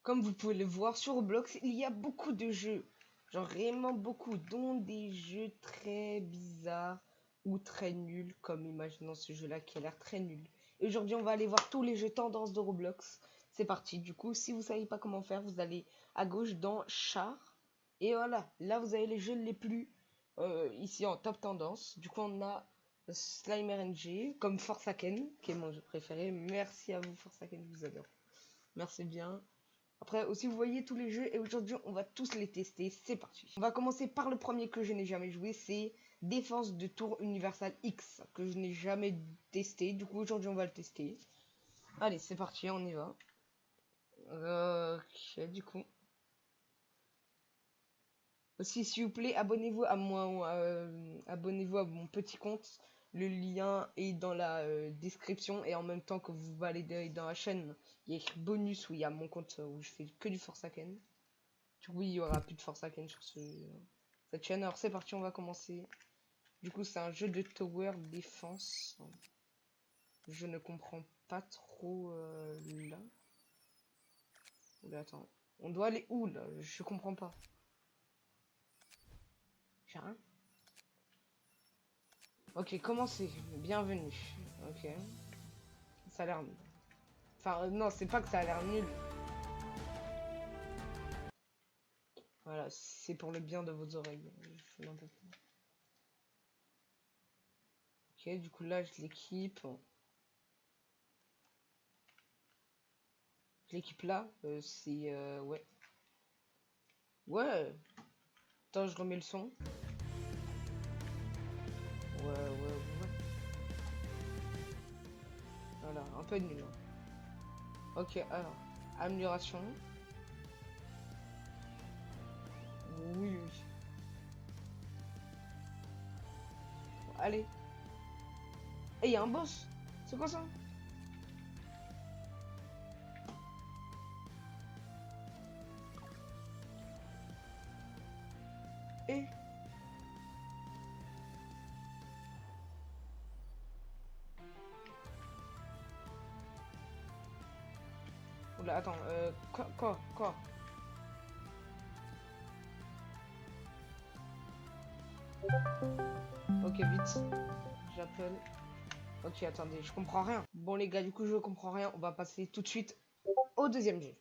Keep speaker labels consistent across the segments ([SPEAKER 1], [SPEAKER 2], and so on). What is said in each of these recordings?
[SPEAKER 1] Comme vous pouvez le voir sur Roblox, il y a beaucoup de jeux. Genre vraiment beaucoup, dont des jeux très bizarres ou très nuls, comme imaginons ce jeu-là qui a l'air très nul. Et aujourd'hui, on va aller voir tous les jeux tendances de Roblox. C'est parti. Du coup, si vous savez pas comment faire, vous allez à gauche dans Char. Et voilà, là vous avez les jeux les plus ici en top tendance. Du coup, on a Slimer NG comme Forsaken, qui est mon jeu préféré. Merci à vous, Forsaken, je vous adore. Merci bien. Après aussi vous voyez tous les jeux et aujourd'hui on va tous les tester, c'est parti. On va commencer par le premier que je n'ai jamais joué, c'est Défense de Tour Universal X, que je n'ai jamais testé, du coup aujourd'hui on va le tester. Allez c'est parti, on y va. Ok du coup. Aussi s'il vous plaît abonnez-vous à abonnez-vous à mon petit compte. Le lien est dans la description et en même temps que vous validez dans la chaîne, il y a écrit bonus où il y a mon compte où je fais que du Forsaken. Du coup, il y aura plus de Forsaken sur cette chaîne. Alors, c'est parti, on va commencer. Du coup, c'est un jeu de tower défense. Je ne comprends pas trop là. Oula, attends. On doit aller où là? Je comprends pas. J'ai rien. Ok, commencez. Bienvenue. Ok. Ça a l'air. Enfin, non, c'est pas que ça a l'air nul. Voilà, c'est pour le bien de vos oreilles. Je fais n'importe quoi. Ok, du coup, là, je l'équipe. Je l'équipe là. C'est. Ouais. Ouais. Attends, je remets le son. Ouais. Voilà, un peu nul. Ok, alors. Amélioration. Oui, oui. Allez. Et il y a un boss. C'est quoi ça? Eh. Oula, attends. Quoi? Ok, vite. J'appelle. Ok, attendez, je comprends rien. Bon, les gars, du coup, je comprends rien. On va passer tout de suite au deuxième jeu.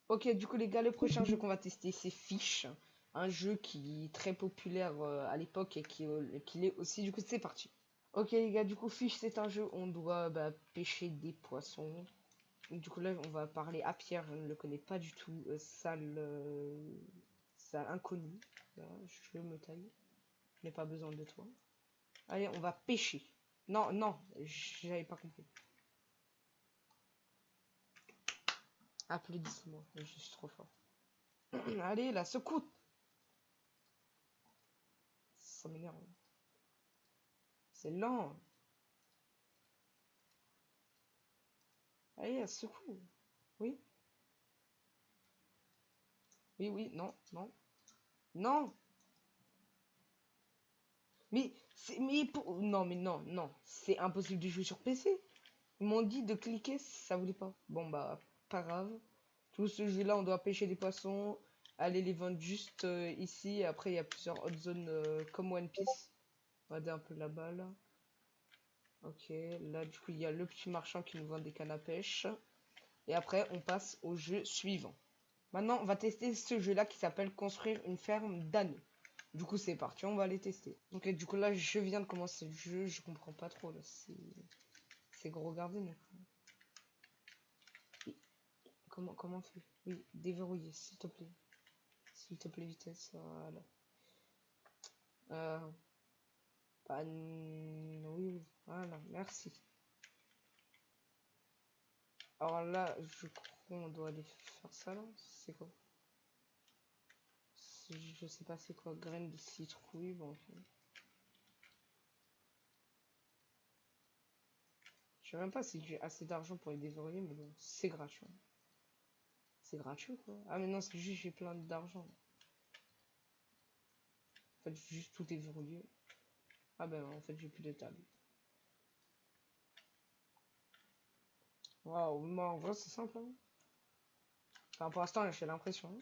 [SPEAKER 1] Ok, du coup, les gars, le prochain jeu qu'on va tester, c'est Fish. Un jeu qui est très populaire à l'époque et qui l'est aussi. Du coup, c'est parti. Ok, les gars, du coup, Fish, c'est un jeu où on doit pêcher des poissons. Du coup, là, on va parler à Pierre. Je ne le connais pas du tout. Sale inconnu. Là, je me taille. Je n'ai pas besoin de toi. Allez, on va pêcher. Non, non, j'avais pas compris. Applaudissez-moi, je suis trop fort. Allez, la secoue. Ça m'énerve. C'est lent. Allez, la secoue. Oui, oui, non, non. Non. Non, mais non, non. C'est impossible de jouer sur PC. Ils m'ont dit de cliquer, ça voulait pas. Bon, bah, pas grave. Tout ce jeu-là, on doit pêcher des poissons, aller les vendre juste ici. Après, il y a plusieurs autres zones comme One Piece. Regardez un peu là-bas, là. Ok, là, du coup, il y a le petit marchand qui nous vend des cannes à pêche. Et après, on passe au jeu suivant. Maintenant, on va tester ce jeu-là qui s'appelle Construire une ferme d'ânes. Du coup, c'est parti, on va les tester. Ok, du coup, là, je viens de commencer le jeu. Je comprends pas trop, là. C'est gros, regardez, mais... Comment on fait? Oui, déverrouiller, s'il te plaît. S'il te plaît, vitesse, voilà. Euh, oui, voilà, merci. Alors là, je crois qu'on doit aller faire ça, là. C'est quoi? Je sais pas c'est quoi, graines de citrouille, bon. Je sais même pas si j'ai assez d'argent pour les déverrouiller, mais bon, c'est gratuit. C'est gratuit, quoi. Ah, mais non, c'est juste j'ai plein d'argent. En fait, j'ai juste tout déverrouillé. Ah ben, en fait, j'ai plus de table. Waouh, moi, en vrai, c'est simple, hein. Enfin, pour l'instant, j'ai l'impression.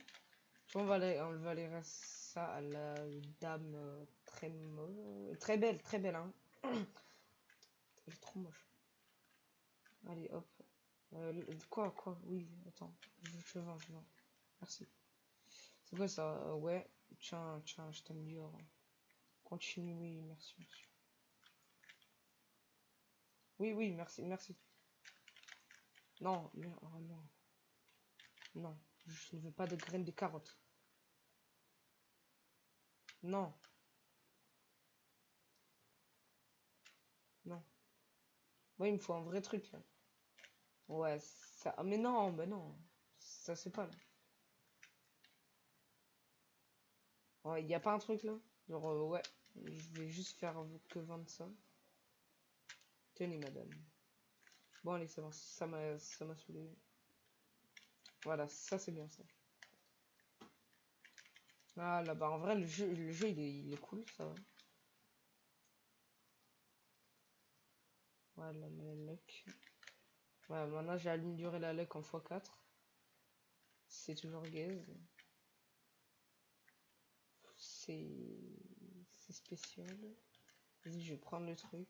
[SPEAKER 1] Tu vois, on va aller ça à la dame très belle, hein. Elle est trop moche. Allez, hop. Quoi? Oui, attends. Je vends. Merci. C'est quoi ça? Ouais. Tiens, je t'améliore. Continue, oui, merci. Oui, merci. Non, mais, oh non. Non, je ne veux pas de graines de carottes. Non, non. Moi, il me faut un vrai truc, là. Ouais, ça... Ah, mais non, bah non. Ça, c'est pas, là. Ouais, il n'y a pas un truc, là? Genre, ouais. Je vais juste faire que vendre ça. Tenez, madame. Bon, allez, c'est bon. Ça m'a saoulé. Voilà, ça, c'est bien, ça. Ah, là, bah, en vrai, le jeu il est cool, ça va. Voilà, la luck. Ouais, maintenant, j'ai amélioré la luck en x4. C'est toujours gaze. C'est... C'est spécial. Vas-y, je vais prendre le truc.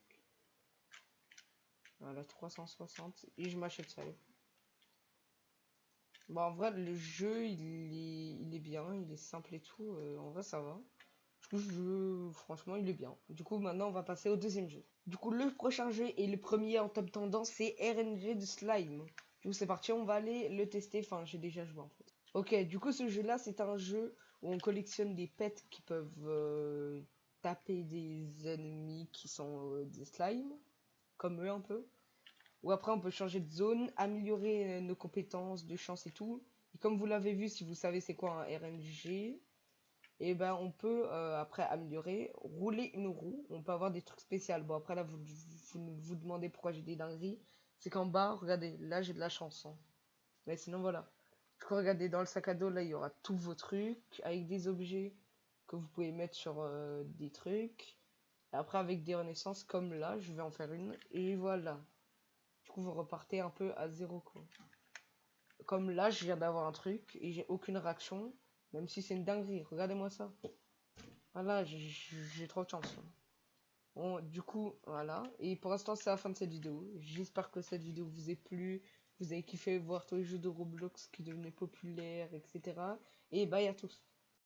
[SPEAKER 1] Voilà, 360. Et je m'achète ça. Bon, en vrai, le jeu, il est bien. Il est simple et tout. En vrai, ça va. Du coup, franchement, il est bien. Du coup, maintenant, on va passer au deuxième jeu. Du coup, le prochain jeu et le premier en top tendance, c'est RNG de Slime. Du coup, c'est parti, on va aller le tester. Enfin, j'ai déjà joué, en fait. Ok, du coup, ce jeu-là, c'est un jeu où on collectionne des pets qui peuvent taper des ennemis qui sont des slimes, comme eux un peu. Ou après, on peut changer de zone, améliorer nos compétences de chance et tout. Et comme vous l'avez vu, si vous savez c'est quoi un RNG, et ben on peut après améliorer, rouler une roue. On peut avoir des trucs spéciaux. Bon, après là, vous demandez pourquoi j'ai des dingueries. C'est qu'en bas, regardez, là j'ai de la chance, hein. Mais sinon, voilà. Du coup, regardez, dans le sac à dos, là, il y aura tous vos trucs avec des objets que vous pouvez mettre sur des trucs. Et après, avec des renaissances, comme là, je vais en faire une. Et voilà. Du coup, vous repartez un peu à zéro, quoi. Comme là, je viens d'avoir un truc et j'ai aucune réaction. Même si c'est une dinguerie. Regardez-moi ça. Voilà, j'ai trop de chance. Bon, du coup, voilà. Et pour l'instant, c'est la fin de cette vidéo. J'espère que cette vidéo vous ait plu. Vous avez kiffé voir tous les jeux de Roblox qui devenaient populaires, etc. Et bye à tous.